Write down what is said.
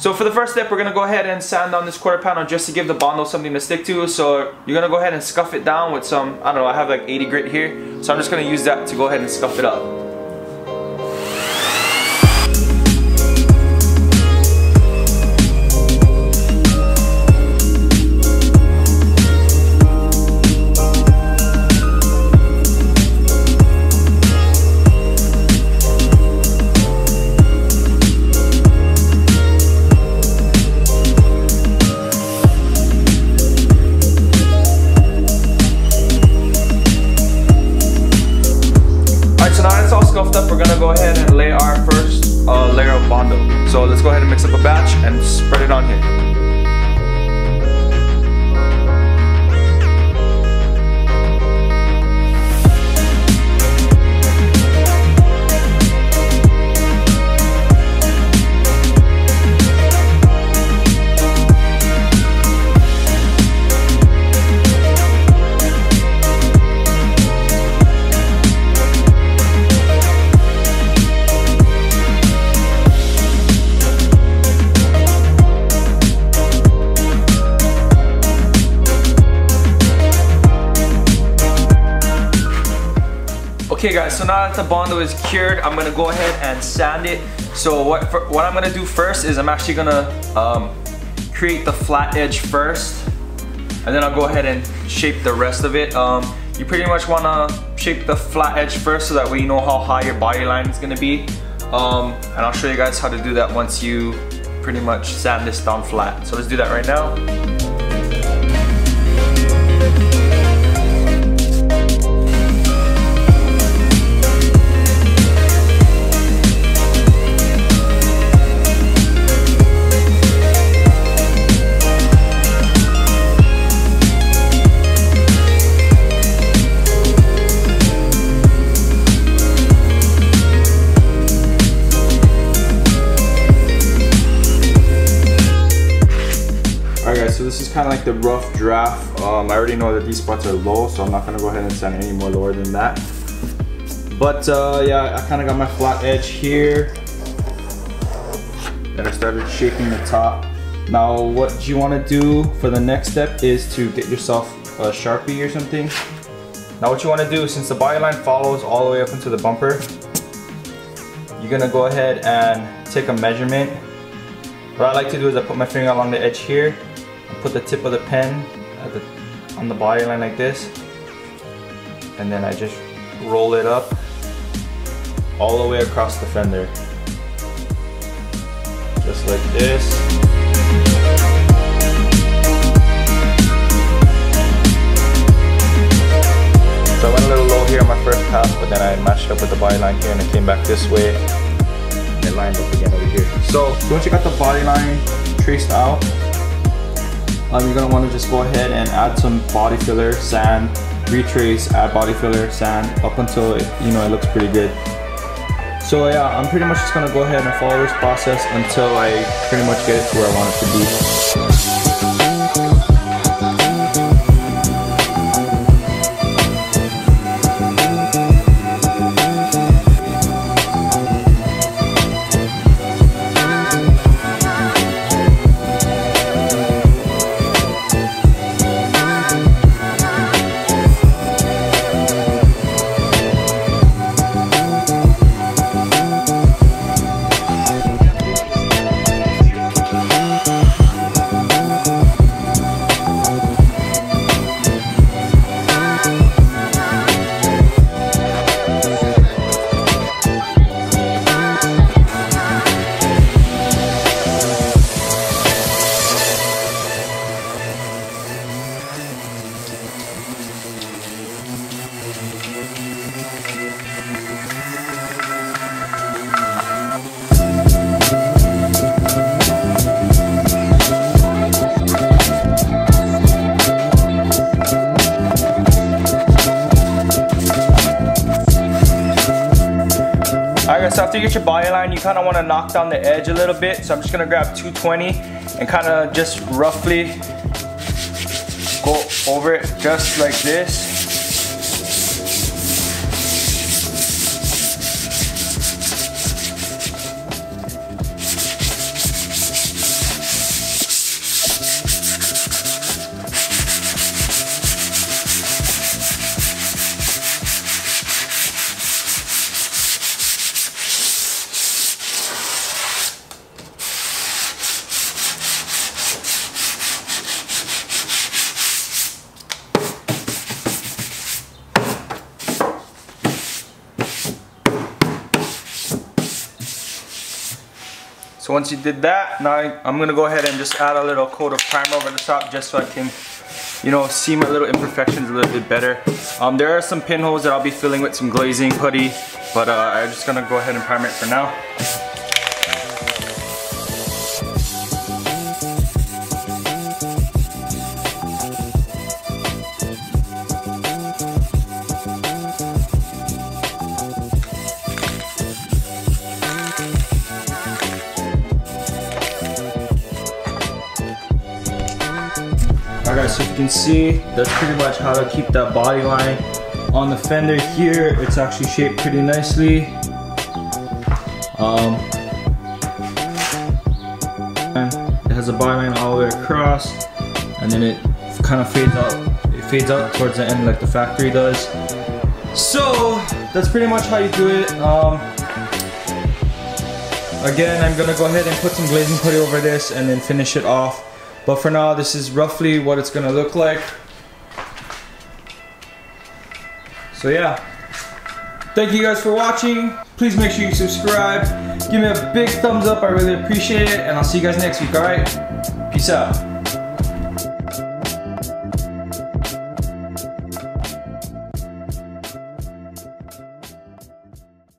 So for the first step, we're gonna go ahead and sand down this quarter panel just to give the Bondo something to stick to. So you're gonna go ahead and scuff it down with some, I don't know, I have like 80 grit here. So I'm just gonna use that to go ahead and scuff it up. Scuffed up, we're gonna go ahead and lay our first layer of Bondo. So let's go ahead and mix up a batch and spread it on here. Okay guys, so now that the Bondo is cured, I'm gonna go ahead and sand it. So what I'm gonna do first is I'm actually gonna create the flat edge first, and then I'll go ahead and shape the rest of it. You pretty much wanna shape the flat edge first so that way you know how high your body line is gonna be. And I'll show you guys how to do that once you pretty much sand this down flat. So let's do that right now. So this is kind of like the rough draft. I already know that these spots are low, so I'm not gonna go ahead and sand any more lower than that. But yeah, I kind of got my flat edge here. Then I started shaping the top. Now what you want to do for the next step is to get yourself a Sharpie or something. Now what you want to do, since the body line follows all the way up into the bumper, you're gonna go ahead and take a measurement. What I like to do is I put my finger along the edge here, put the tip of the pen on the body line like this, and then I just roll it up all the way across the fender, just like this. So I went a little low here on my first pass, but then I matched up with the body line here and it came back this way and it lined up again over here. So once you got the body line traced out, you're going to want to just go ahead and add some body filler, sand, retrace, add body filler, sand, up until it looks pretty good. So yeah, I'm pretty much just going to go ahead and follow this process until I pretty much get it to where I want it to be. So after you get your body line, you kind of want to knock down the edge a little bit. So I'm just going to grab 220 and kind of just roughly go over it just like this. So once you did that, now I'm gonna go ahead and just add a little coat of primer over the top just so I can, you know, see my little imperfections a little bit better. There are some pinholes that I'll be filling with some glazing putty, but I'm just gonna go ahead and primer it for now. Alright, so you can see that's pretty much how to keep that body line on the fender here. It's actually shaped pretty nicely. And it has a body line all the way across, and then it kind of fades out. It fades out towards the end like the factory does. So that's pretty much how you do it. Again, I'm gonna go ahead and put some glazing putty over this and then finish it off. But for now, this is roughly what it's gonna look like. So yeah, thank you guys for watching. Please make sure you subscribe. Give me a big thumbs up, I really appreciate it. And I'll see you guys next week, all right? Peace out.